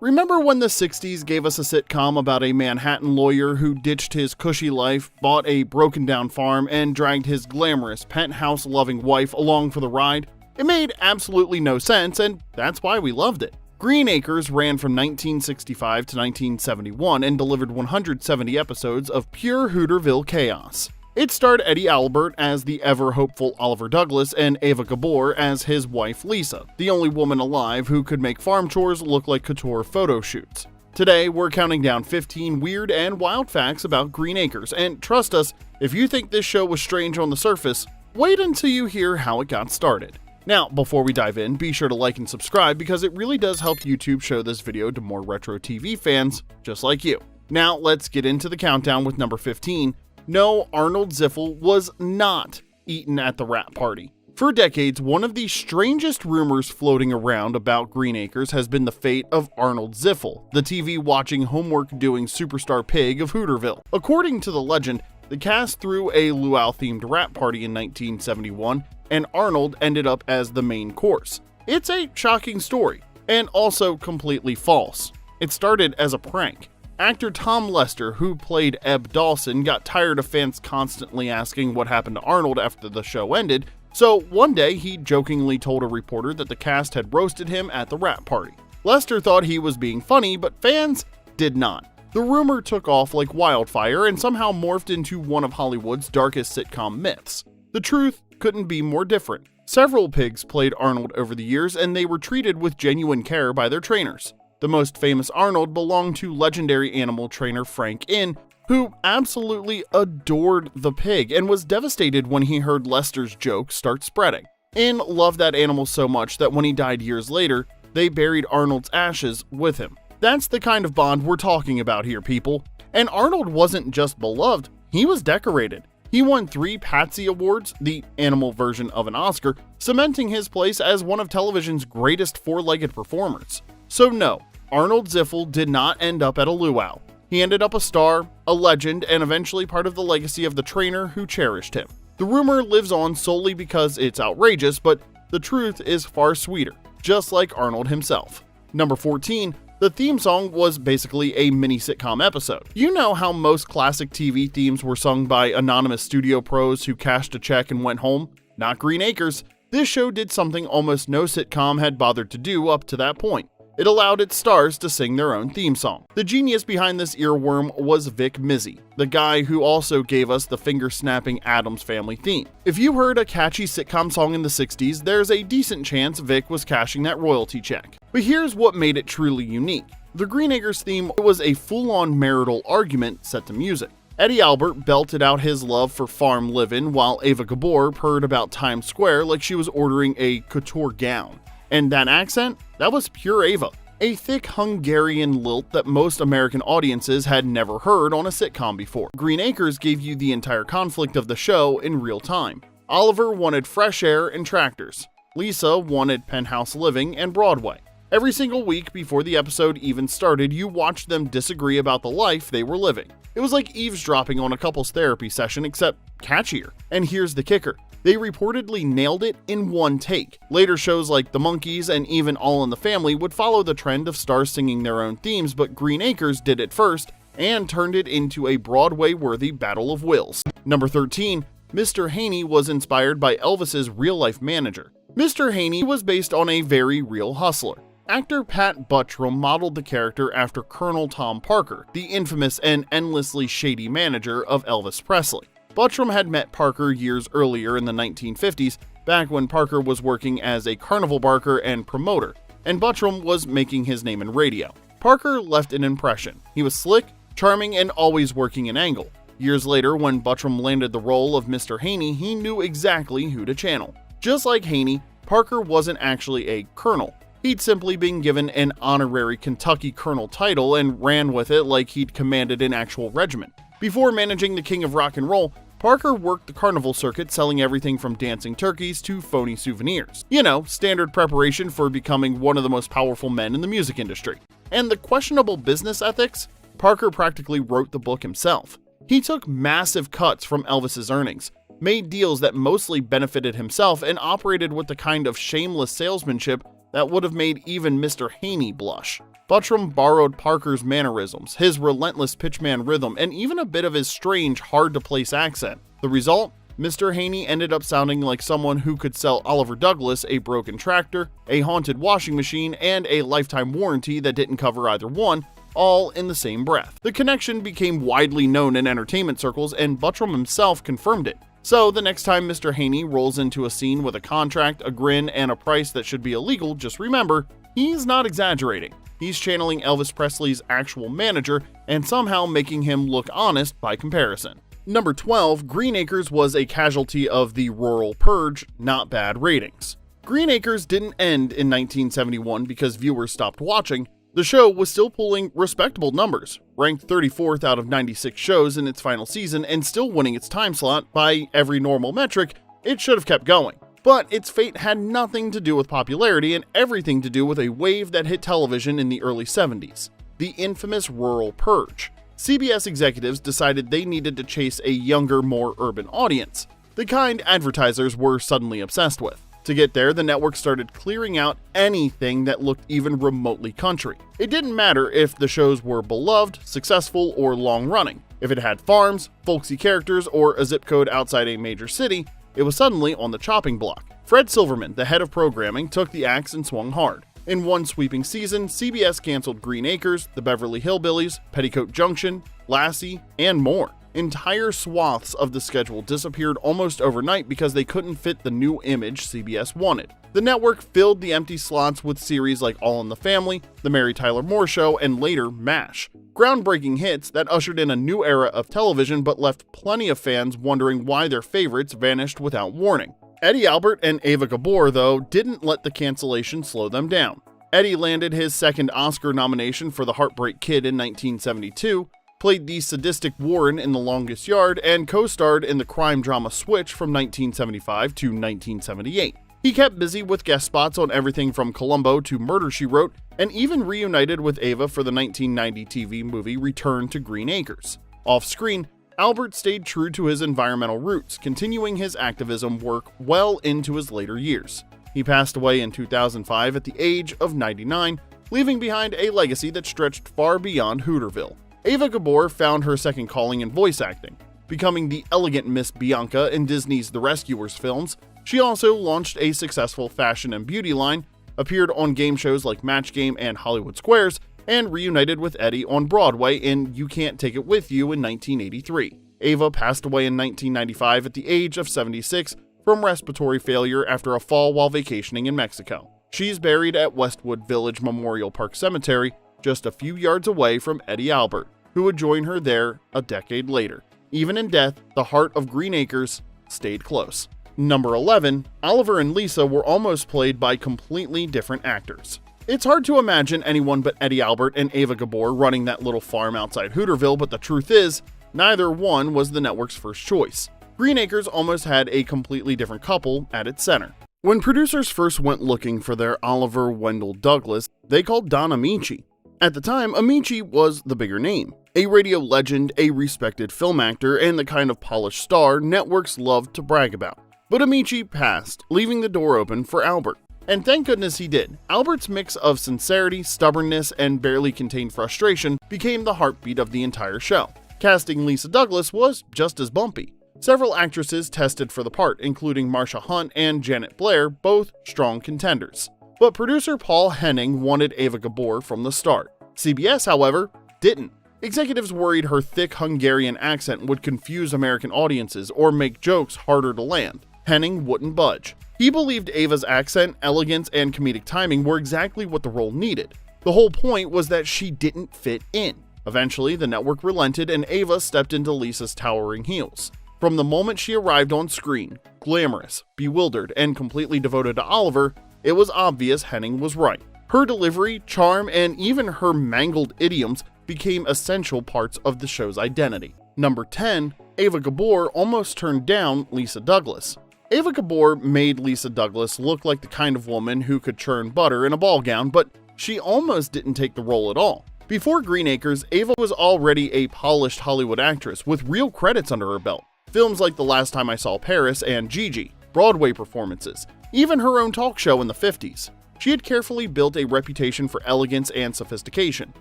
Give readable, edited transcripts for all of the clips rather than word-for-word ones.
Remember when the 60s gave us a sitcom about a Manhattan lawyer who ditched his cushy life, bought a broken-down farm, and dragged his glamorous, penthouse-loving wife along for the ride? It made absolutely no sense, and that's why we loved it. Green Acres ran from 1965 to 1971 and delivered 170 episodes of pure Hooterville chaos. It starred Eddie Albert as the ever-hopeful Oliver Douglas and Eva Gabor as his wife Lisa, the only woman alive who could make farm chores look like couture photo shoots. Today, we're counting down 15 weird and wild facts about Green Acres, and trust us, if you think this show was strange on the surface, wait until you hear how it got started. Now, before we dive in, be sure to like and subscribe because it really does help YouTube show this video to more retro TV fans just like you. Now, let's get into the countdown with number 15. No, Arnold Ziffel was not eaten at the wrap party. For decades, one of the strangest rumors floating around about Green Acres has been the fate of Arnold Ziffel, the TV-watching, homework-doing superstar pig of Hooterville. According to the legend, the cast threw a luau-themed wrap party in 1971, and Arnold ended up as the main course. It's a shocking story, and also completely false. It started as a prank. Actor Tom Lester, who played Eb Dawson, got tired of fans constantly asking what happened to Arnold after the show ended, so one day he jokingly told a reporter that the cast had roasted him at the wrap party. Lester thought he was being funny, but fans did not. The rumor took off like wildfire and somehow morphed into one of Hollywood's darkest sitcom myths. The truth couldn't be more different. Several pigs played Arnold over the years, and they were treated with genuine care by their trainers. The most famous Arnold belonged to legendary animal trainer Frank Inn, who absolutely adored the pig and was devastated when he heard Lester's jokes start spreading. Inn loved that animal so much that when he died years later, they buried Arnold's ashes with him. That's the kind of bond we're talking about here, people. And Arnold wasn't just beloved, he was decorated. He won 3 Patsy Awards, the animal version of an Oscar, cementing his place as one of television's greatest four-legged performers. So no, Arnold Ziffel did not end up at a luau. He ended up a star, a legend, and eventually part of the legacy of the trainer who cherished him. The rumor lives on solely because it's outrageous, but the truth is far sweeter, just like Arnold himself. Number 14, the theme song was basically a mini sitcom episode. You know how most classic TV themes were sung by anonymous studio pros who cashed a check and went home? Not Green Acres. This show did something almost no sitcom had bothered to do up to that point. It allowed its stars to sing their own theme song. The genius behind this earworm was Mizzy, the guy who also gave us the finger-snapping Addams Family theme. If you heard a catchy sitcom song in the 60s, there's a decent chance Vic was cashing that royalty check. But here's what made it truly unique. The Green Acres theme was a full-on marital argument set to music. Eddie Albert belted out his love for farm living while Eva Gabor purred about Times Square like she was ordering a couture gown. And that accent? That was pure Eva, a thick Hungarian lilt that most American audiences had never heard on a sitcom before. Green Acres gave you the entire conflict of the show in real time. Oliver wanted fresh air and tractors. Lisa wanted penthouse living and Broadway. Every single week before the episode even started, you watched them disagree about the life they were living. It was like eavesdropping on a couple's therapy session, except catchier. And here's the kicker. They reportedly nailed it in one take. Later shows like The Monkees and even All in the Family would follow the trend of stars singing their own themes, but Green Acres did it first and turned it into a Broadway-worthy battle of wills. Number 13, Mr. Haney was inspired by Elvis's real-life manager. Mr. Haney was based on a very real hustler. Actor Pat Buttram modeled the character after Colonel Tom Parker, the infamous and endlessly shady manager of Elvis Presley. Buttram had met Parker years earlier in the 1950s, back when Parker was working as a carnival barker and promoter, and Buttram was making his name in radio. Parker left an impression. He was slick, charming, and always working an angle. Years later, when Buttram landed the role of Mr. Haney, he knew exactly who to channel. Just like Haney, Parker wasn't actually a colonel. He'd simply been given an honorary Kentucky colonel title and ran with it like he'd commanded an actual regiment. Before managing the King of Rock and Roll, Parker worked the carnival circuit selling everything from dancing turkeys to phony souvenirs. You know, standard preparation for becoming one of the most powerful men in the music industry. And the questionable business ethics? Parker practically wrote the book himself. He took massive cuts from Elvis's earnings, made deals that mostly benefited himself, and operated with the kind of shameless salesmanship that would have made even Mr. Haney blush. Buttram borrowed Parker's mannerisms, his relentless pitchman rhythm, and even a bit of his strange, hard-to-place accent. The result? Mr. Haney ended up sounding like someone who could sell Oliver Douglas a broken tractor, a haunted washing machine, and a lifetime warranty that didn't cover either one, all in the same breath. The connection became widely known in entertainment circles, and Buttram himself confirmed it. So the next time Mr. Haney rolls into a scene with a contract, a grin, and a price that should be illegal, just remember, he's not exaggerating. He's channeling Elvis Presley's actual manager and somehow making him look honest by comparison. Number 12, Green Acres was a casualty of the rural purge, not bad ratings. Green Acres didn't end in 1971 because viewers stopped watching. The show was still pulling respectable numbers, ranked 34th out of 96 shows in its final season and still winning its time slot. By every normal metric, it should have kept going. But its fate had nothing to do with popularity and everything to do with a wave that hit television in the early 70s, the infamous rural purge. CBS executives decided they needed to chase a younger, more urban audience, the kind advertisers were suddenly obsessed with. To get there, the network started clearing out anything that looked even remotely country. It didn't matter if the shows were beloved, successful, or long-running. If it had farms, folksy characters, or a zip code outside a major city, it was suddenly on the chopping block. Fred Silverman, the head of programming, took the axe and swung hard. In one sweeping season, CBS canceled Green Acres, The Beverly Hillbillies, Petticoat Junction, Lassie, and more. Entire swaths of the schedule disappeared almost overnight because they couldn't fit the new image CBS wanted. The network filled the empty slots with series like All in the Family, The Mary Tyler Moore Show, and later MASH. Groundbreaking hits that ushered in a new era of television but left plenty of fans wondering why their favorites vanished without warning. Eddie Albert and Eva Gabor, though, didn't let the cancellation slow them down. Eddie landed his second Oscar nomination for The Heartbreak Kid in 1972, played the sadistic Warren in The Longest Yard, and co-starred in the crime drama Switch from 1975 to 1978. He kept busy with guest spots on everything from Columbo to Murder, She Wrote, and even reunited with Eva for the 1990 TV movie Return to Green Acres. Off-screen, Albert stayed true to his environmental roots, continuing his activism work well into his later years. He passed away in 2005 at the age of 99, leaving behind a legacy that stretched far beyond Hooterville. Eva Gabor found her second calling in voice acting, becoming the elegant Miss Bianca in Disney's The Rescuers films. She also launched a successful fashion and beauty line, appeared on game shows like Match Game and Hollywood Squares, and reunited with Eddie on Broadway in You Can't Take It With You in 1983. Eva passed away in 1995 at the age of 76 from respiratory failure after a fall while vacationing in Mexico. She's buried at Westwood Village Memorial Park Cemetery, just a few yards away from Eddie Albert, who would join her there a decade later. Even in death, the heart of Green Acres stayed close. Number 11, Oliver and Lisa were almost played by completely different actors. It's hard to imagine anyone but Eddie Albert and Eva Gabor running that little farm outside Hooterville, but the truth is, neither one was the network's first choice. Green Acres almost had a completely different couple at its center. When producers first went looking for their Oliver Wendell Douglas, they called Don Ameche. At the time, Ameche was the bigger name. A radio legend, a respected film actor, and the kind of polished star networks loved to brag about. But Ameche passed, leaving the door open for Albert. And thank goodness he did. Albert's mix of sincerity, stubbornness, and barely contained frustration became the heartbeat of the entire show. Casting Lisa Douglas was just as bumpy. Several actresses tested for the part, including Marsha Hunt and Janet Blair, both strong contenders. But producer Paul Henning wanted Eva Gabor from the start. CBS, however, didn't. Executives worried her thick Hungarian accent would confuse American audiences or make jokes harder to land. Henning wouldn't budge. He believed Eva's accent, elegance, and comedic timing were exactly what the role needed. The whole point was that she didn't fit in. Eventually, the network relented and Eva stepped into Lisa's towering heels. From the moment she arrived on screen, glamorous, bewildered, and completely devoted to Oliver, it was obvious Henning was right. Her delivery, charm, and even her mangled idioms became essential parts of the show's identity. Number 10, Eva Gabor almost turned down Lisa Douglas. Eva Gabor made Lisa Douglas look like the kind of woman who could churn butter in a ball gown, but she almost didn't take the role at all. Before Green Acres, Eva was already a polished Hollywood actress with real credits under her belt. Films like The Last Time I Saw Paris and Gigi, Broadway performances, even her own talk show in the 50s. She had carefully built a reputation for elegance and sophistication,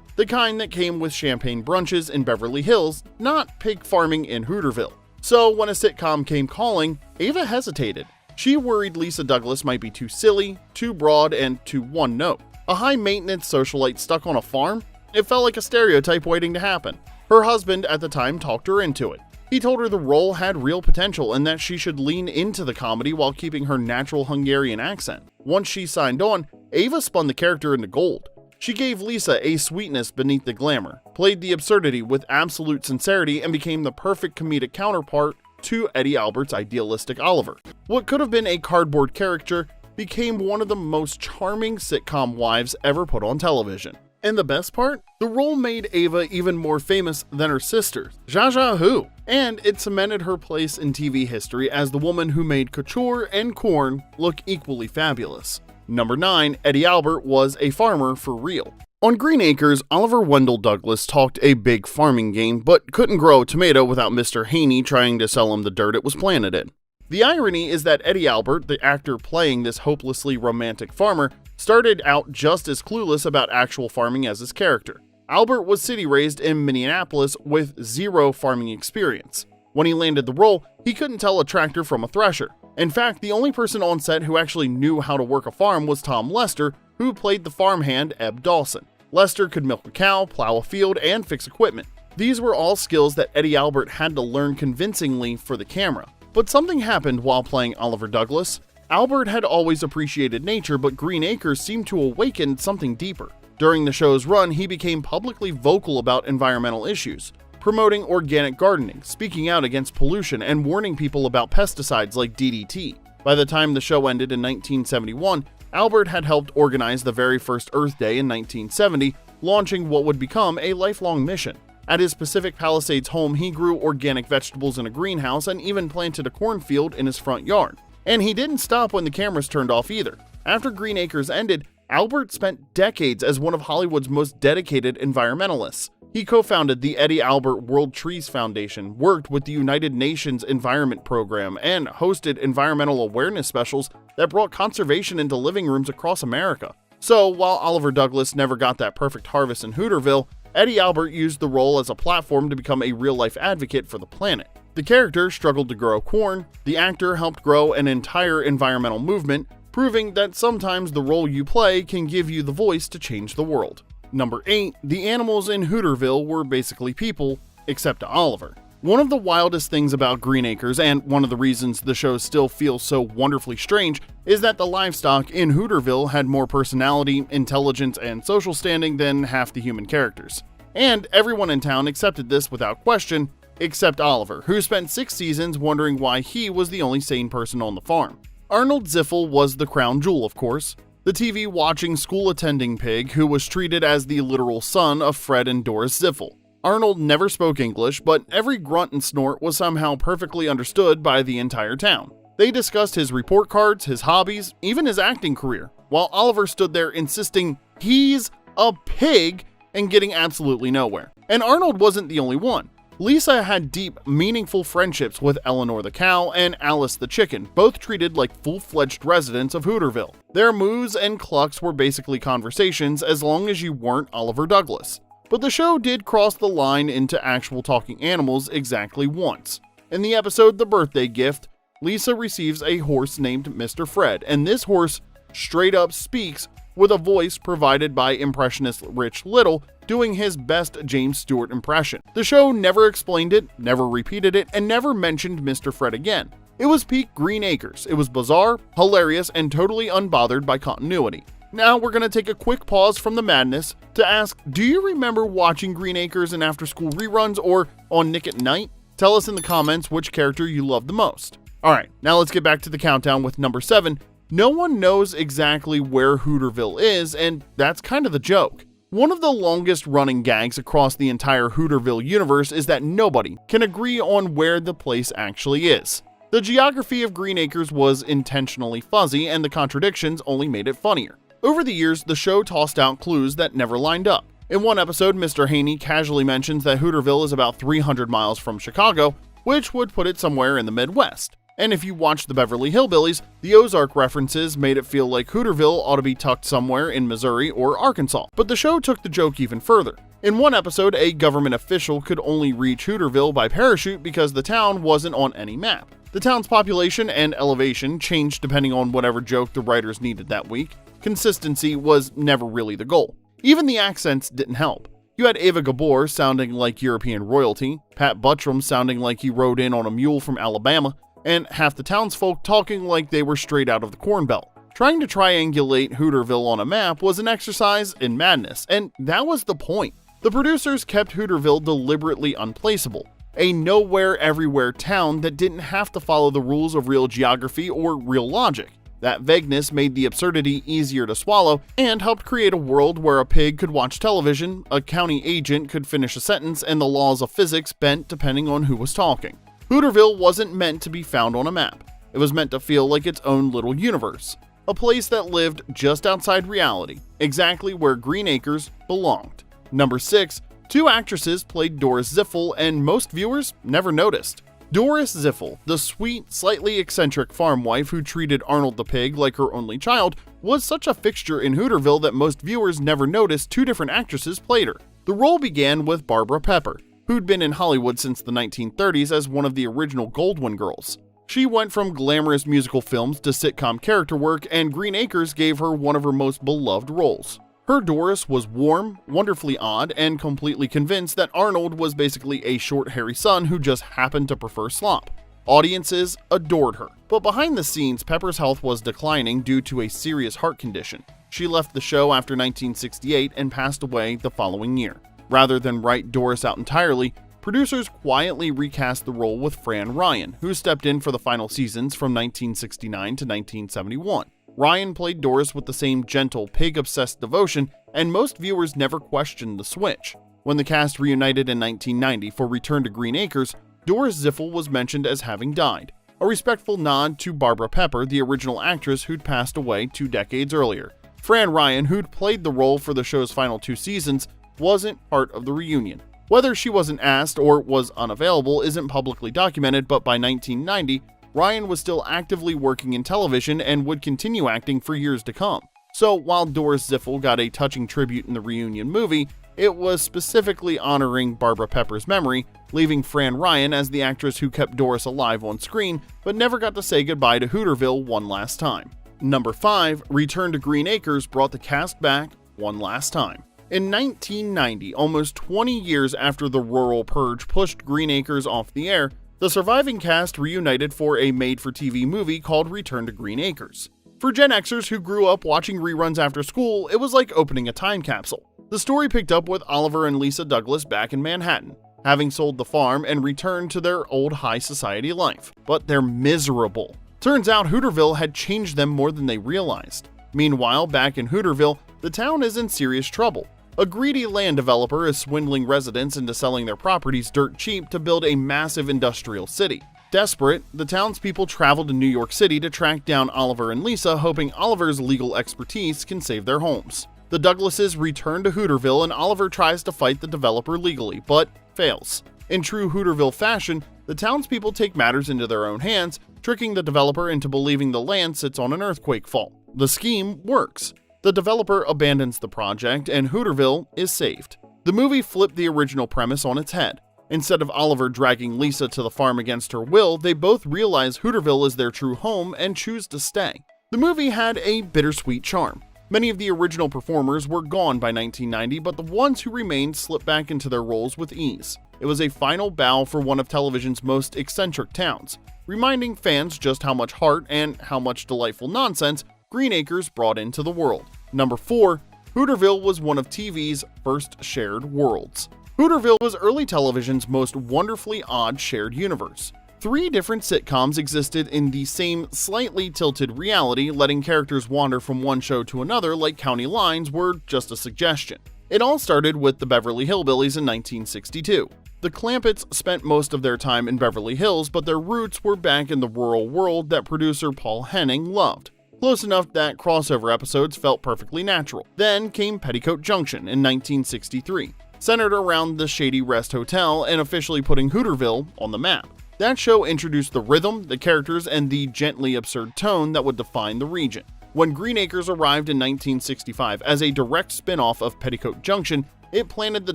the kind that came with champagne brunches in Beverly Hills, not pig farming in Hooterville. So when a sitcom came calling, Eva hesitated. She worried Lisa Douglas might be too silly, too broad, and too one-note. A high-maintenance socialite stuck on a farm? It felt like a stereotype waiting to happen. Her husband at the time talked her into it. He told her the role had real potential and that she should lean into the comedy while keeping her natural Hungarian accent. Once she signed on, Eva spun the character into gold. She gave Lisa a sweetness beneath the glamour, played the absurdity with absolute sincerity, and became the perfect comedic counterpart to Eddie Albert's idealistic Oliver. What could have been a cardboard character became one of the most charming sitcom wives ever put on television. And the best part? The role made Eva even more famous than her sisters, Zsa Zsa Who, and it cemented her place in TV history as the woman who made couture and corn look equally fabulous. Number 9, Eddie Albert was a farmer for real. On Green Acres, Oliver Wendell Douglas talked a big farming game, but couldn't grow a tomato without Mr. Haney trying to sell him the dirt it was planted in. The irony is that Eddie Albert, the actor playing this hopelessly romantic farmer, started out just as clueless about actual farming as his character. Albert was city-raised in Minneapolis with zero farming experience. When he landed the role, he couldn't tell a tractor from a thresher. In fact, the only person on set who actually knew how to work a farm was Tom Lester, who played the farmhand Eb Dawson. Lester could milk a cow, plow a field, and fix equipment. These were all skills that Eddie Albert had to learn convincingly for the camera. But something happened while playing Oliver Douglas. Albert had always appreciated nature, but Green Acres seemed to awaken something deeper. During the show's run, he became publicly vocal about environmental issues, promoting organic gardening, speaking out against pollution, and warning people about pesticides like DDT. By the time the show ended in 1971, Albert had helped organize the very first Earth Day in 1970, launching what would become a lifelong mission. At his Pacific Palisades home, he grew organic vegetables in a greenhouse and even planted a cornfield in his front yard. And he didn't stop when the cameras turned off either. After Green Acres ended, Albert spent decades as one of Hollywood's most dedicated environmentalists. He co-founded the Eddie Albert World Trees Foundation, worked with the United Nations Environment Program, and hosted environmental awareness specials that brought conservation into living rooms across America. So, while Oliver Douglas never got that perfect harvest in Hooterville, Eddie Albert used the role as a platform to become a real-life advocate for the planet. The character struggled to grow corn, the actor helped grow an entire environmental movement, proving that sometimes the role you play can give you the voice to change the world. Number 8, the animals in Hooterville were basically people, except to Oliver. One of the wildest things about Green Acres, and one of the reasons the show still feels so wonderfully strange, is that the livestock in Hooterville had more personality, intelligence, and social standing than half the human characters. And everyone in town accepted this without question, except Oliver, who spent 6 seasons wondering why he was the only sane person on the farm. Arnold Ziffel was the crown jewel, of course, the TV-watching, school-attending pig who was treated as the literal son of Fred and Doris Ziffel. Arnold never spoke English, but every grunt and snort was somehow perfectly understood by the entire town. They discussed his report cards, his hobbies, even his acting career, while Oliver stood there insisting he's a pig and getting absolutely nowhere. And Arnold wasn't the only one. Lisa had deep, meaningful friendships with Eleanor the cow and Alice the chicken, both treated like full-fledged residents of Hooterville. Their moos and clucks were basically conversations as long as you weren't Oliver Douglas. But the show did cross the line into actual talking animals exactly once. In the episode The Birthday Gift, Lisa receives a horse named Mr. Fred, and this horse straight up speaks with a voice provided by impressionist Rich Little doing his best James Stewart impression. The show never explained it, never repeated it, and never mentioned Mr. Fred again. It was peak Green Acres. It was bizarre, hilarious, and totally unbothered by continuity. Now we're going to take a quick pause from the madness to ask, do you remember watching Green Acres in after-school reruns or on Nick at Night? Tell us in the comments which character you loved the most. Alright, now let's get back to the countdown with number 7. No one knows exactly where Hooterville is, and that's kind of the joke. One of the longest running gags across the entire Hooterville universe is that nobody can agree on where the place actually is. The geography of Green Acres was intentionally fuzzy, and the contradictions only made it funnier. Over the years, the show tossed out clues that never lined up. In one episode, Mr. Haney casually mentions that Hooterville is about 300 miles from Chicago, which would put it somewhere in the Midwest. And if you watched the Beverly Hillbillies, the Ozark references made it feel like Hooterville ought to be tucked somewhere in Missouri or Arkansas. But the show took the joke even further. In one episode, a government official could only reach Hooterville by parachute because the town wasn't on any map. The town's population and elevation changed depending on whatever joke the writers needed that week. Consistency was never really the goal. Even the accents didn't help. You had Eva Gabor sounding like European royalty, Pat Buttram sounding like he rode in on a mule from Alabama, and half the townsfolk talking like they were straight out of the Corn Belt. Trying to triangulate Hooterville on a map was an exercise in madness, and that was the point. The producers kept Hooterville deliberately unplaceable, a nowhere-everywhere town that didn't have to follow the rules of real geography or real logic. That vagueness made the absurdity easier to swallow and helped create a world where a pig could watch television, a county agent could finish a sentence, and the laws of physics bent depending on who was talking. Hooterville wasn't meant to be found on a map. It was meant to feel like its own little universe. A place that lived just outside reality, exactly where Green Acres belonged. Number 6. Two actresses played Doris Ziffel and most viewers never noticed. Doris Ziffel, the sweet, slightly eccentric farm wife who treated Arnold the pig like her only child, was such a fixture in Hooterville that most viewers never noticed two different actresses played her. The role began with Barbara Pepper, who'd been in Hollywood since the 1930s as one of the original Goldwyn girls. She went from glamorous musical films to sitcom character work, and Green Acres gave her one of her most beloved roles. Her Doris was warm, wonderfully odd, and completely convinced that Arnold was basically a short, hairy son who just happened to prefer slop. Audiences adored her. But behind the scenes, Pepper's health was declining due to a serious heart condition. She left the show after 1968 and passed away the following year. Rather than write Doris out entirely, producers quietly recast the role with Fran Ryan, who stepped in for the final seasons from 1969 to 1971. Ryan played Doris with the same gentle, pig-obsessed devotion, and most viewers never questioned the switch. When the cast reunited in 1990 for Return to Green Acres, Doris Ziffel was mentioned as having died, a respectful nod to Barbara Pepper, the original actress who'd passed away 2 decades earlier. Fran Ryan, who'd played the role for the show's final 2 seasons, wasn't part of the reunion. Whether she wasn't asked or was unavailable isn't publicly documented, but by 1990, Ryan was still actively working in television and would continue acting for years to come. So while Doris Ziffel got a touching tribute in the reunion movie, it was specifically honoring Barbara Pepper's memory, leaving Fran Ryan as the actress who kept Doris alive on screen, but never got to say goodbye to Hooterville one last time. Number 5, Return to Green Acres brought the cast back one last time. In 1990, almost 20 years after the rural purge pushed Green Acres off the air, the surviving cast reunited for a made-for-TV movie called Return to Green Acres. For Gen Xers who grew up watching reruns after school, it was like opening a time capsule. The story picked up with Oliver and Lisa Douglas back in Manhattan, having sold the farm and returned to their old high society life. But they're miserable. Turns out Hooterville had changed them more than they realized. Meanwhile, back in Hooterville, the town is in serious trouble. A greedy land developer is swindling residents into selling their properties dirt cheap to build a massive industrial city. Desperate, the townspeople travel to New York City to track down Oliver and Lisa, hoping Oliver's legal expertise can save their homes. The Douglases return to Hooterville and Oliver tries to fight the developer legally, but fails. In true Hooterville fashion, the townspeople take matters into their own hands, tricking the developer into believing the land sits on an earthquake fault. The scheme works. The developer abandons the project and Hooterville is saved. The movie flipped the original premise on its head. Instead of Oliver dragging Lisa to the farm against her will, they both realize Hooterville is their true home and choose to stay. The movie had a bittersweet charm. Many of the original performers were gone by 1990, but the ones who remained slipped back into their roles with ease. It was a final bow for one of television's most eccentric towns, reminding fans just how much heart and how much delightful nonsense Green Acres brought into the world. Number 4, Hooterville was one of TV's first shared worlds. Hooterville was early television's most wonderfully odd shared universe. 3 different sitcoms existed in the same slightly tilted reality, letting characters wander from one show to another like county lines were just a suggestion. It all started with the Beverly Hillbillies in 1962. The Clampetts spent most of their time in Beverly Hills, but their roots were back in the rural world that producer Paul Henning loved. Close enough that crossover episodes felt perfectly natural. Then came Petticoat Junction in 1963, centered around the Shady Rest Hotel and officially putting Hooterville on the map. That show introduced the rhythm, the characters, and the gently absurd tone that would define the region. When Green Acres arrived in 1965 as a direct spin-off of Petticoat Junction, it planted the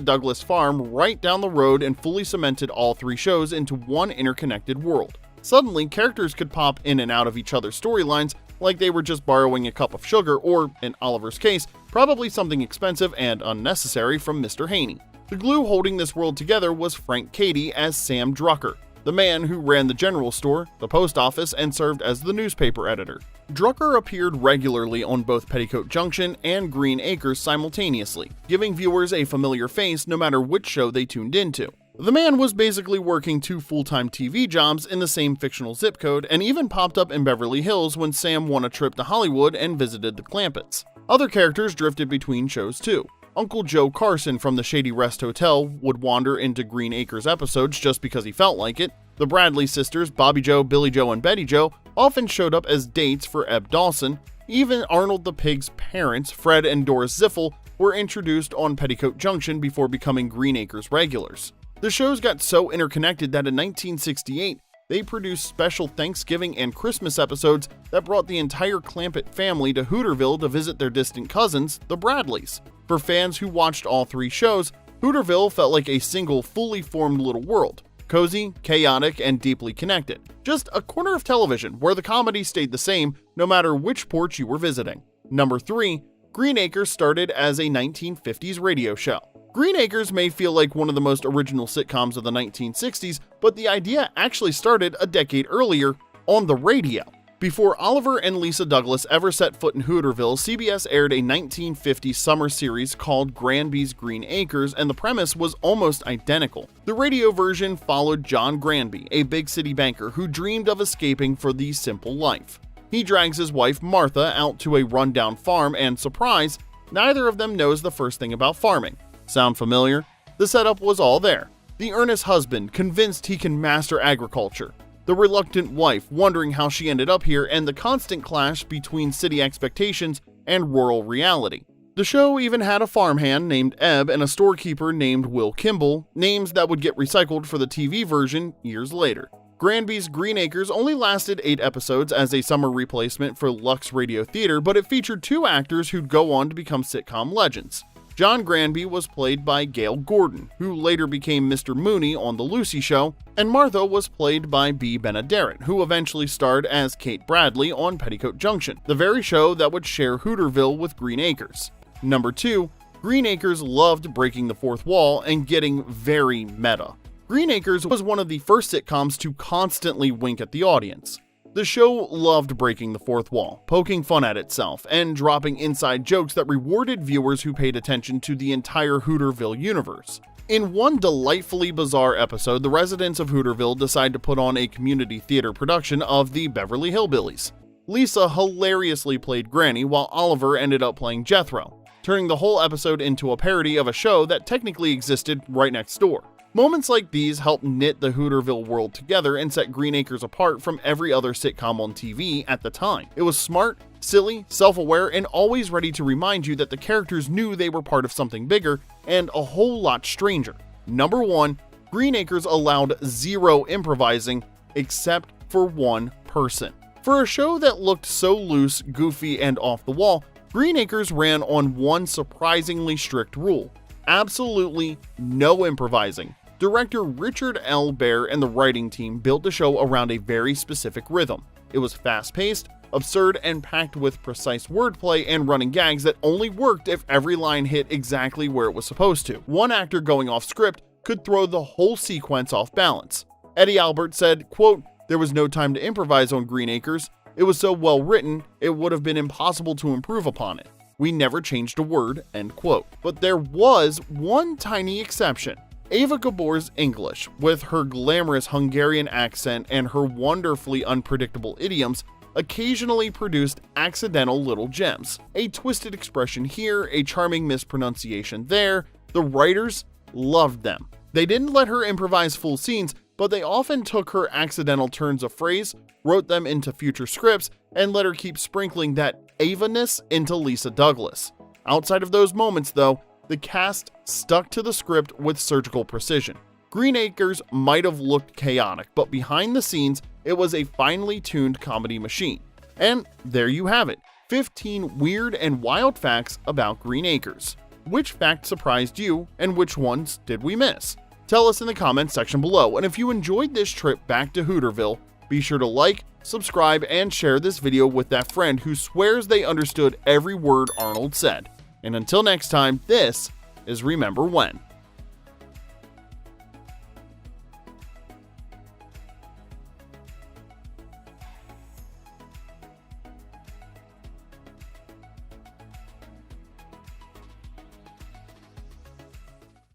Douglas farm right down the road and fully cemented all three shows into one interconnected world. Suddenly, characters could pop in and out of each other's storylines like they were just borrowing a cup of sugar or, in Oliver's case, probably something expensive and unnecessary from Mr. Haney. The glue holding this world together was Frank Cady as Sam Drucker, the man who ran the general store, the post office, and served as the newspaper editor. Drucker appeared regularly on both Petticoat Junction and Green Acres simultaneously, giving viewers a familiar face no matter which show they tuned into. The man was basically working two full-time TV jobs in the same fictional zip code and even popped up in Beverly Hills when Sam won a trip to Hollywood and visited the Clampetts. Other characters drifted between shows too. Uncle Joe Carson from the Shady Rest Hotel would wander into Green Acres episodes just because he felt like it. The Bradley sisters, Bobby Joe, Billy Joe, and Betty Joe, often showed up as dates for Eb Dawson. Even Arnold the Pig's parents, Fred and Doris Ziffel, were introduced on Petticoat Junction before becoming Green Acres regulars. The shows got so interconnected that in 1968, they produced special Thanksgiving and Christmas episodes that brought the entire Clampett family to Hooterville to visit their distant cousins, the Bradleys. For fans who watched all three shows, Hooterville felt like a single, fully formed little world. Cozy, chaotic, and deeply connected. Just a corner of television where the comedy stayed the same no matter which port you were visiting. Number 3. Green Acres started as a 1950s radio show. Green Acres may feel like one of the most original sitcoms of the 1960s, but the idea actually started a decade earlier on the radio. Before Oliver and Lisa Douglas ever set foot in Hooterville, CBS aired a 1950 summer series called Granby's Green Acres, and the premise was almost identical. The radio version followed John Granby, a big city banker who dreamed of escaping for the simple life. He drags his wife Martha out to a rundown farm and, surprise, neither of them knows the first thing about farming. Sound familiar? The setup was all there. The earnest husband convinced he can master agriculture. The reluctant wife wondering how she ended up here, and the constant clash between city expectations and rural reality. The show even had a farmhand named Eb and a storekeeper named Will Kimball, names that would get recycled for the TV version years later. Granby's Green Acres only lasted 8 episodes as a summer replacement for Lux Radio Theater, but it featured 2 actors who'd go on to become sitcom legends. John Granby was played by Gail Gordon, who later became Mr. Mooney on The Lucy Show, and Martha was played by Bea Benaderet, who eventually starred as Kate Bradley on Petticoat Junction, the very show that would share Hooterville with Green Acres. Number 2. Green Acres loved breaking the fourth wall and getting very meta. Green Acres was one of the first sitcoms to constantly wink at the audience. The show loved breaking the fourth wall, poking fun at itself, and dropping inside jokes that rewarded viewers who paid attention to the entire Hooterville universe. In one delightfully bizarre episode, the residents of Hooterville decide to put on a community theater production of the Beverly Hillbillies. Lisa hilariously played Granny, while Oliver ended up playing Jethro, turning the whole episode into a parody of a show that technically existed right next door. Moments like these help knit the Hooterville world together and set Green Acres apart from every other sitcom on TV at the time. It was smart, silly, self-aware, and always ready to remind you that the characters knew they were part of something bigger and a whole lot stranger. Number 1, Green Acres allowed zero improvising except for one person. For a show that looked so loose, goofy, and off the wall, Green Acres ran on one surprisingly strict rule: absolutely no improvising. Director Richard L. Baer and the writing team built the show around a very specific rhythm. It was fast-paced, absurd, and packed with precise wordplay and running gags that only worked if every line hit exactly where it was supposed to. One actor going off script could throw the whole sequence off balance. Eddie Albert said, quote, "There was no time to improvise on Green Acres. It was so well written, it would have been impossible to improve upon it. We never changed a word," end quote. But there was one tiny exception. Eva Gabor's English, with her glamorous Hungarian accent and her wonderfully unpredictable idioms, occasionally produced accidental little gems. A twisted expression here, a charming mispronunciation there. The writers loved them. They didn't let her improvise full scenes, but they often took her accidental turns of phrase, wrote them into future scripts, and let her keep sprinkling that Ava-ness into Lisa Douglas. Outside of those moments, though, the cast stuck to the script with surgical precision. Green Acres might have looked chaotic, but behind the scenes, it was a finely tuned comedy machine. And there you have it, 15 weird and wild facts about Green Acres. Which fact surprised you, and which ones did we miss? Tell us in the comments section below, and if you enjoyed this trip back to Hooterville, be sure to like, subscribe, and share this video with that friend who swears they understood every word Arnold said. And until next time, this is Remember When.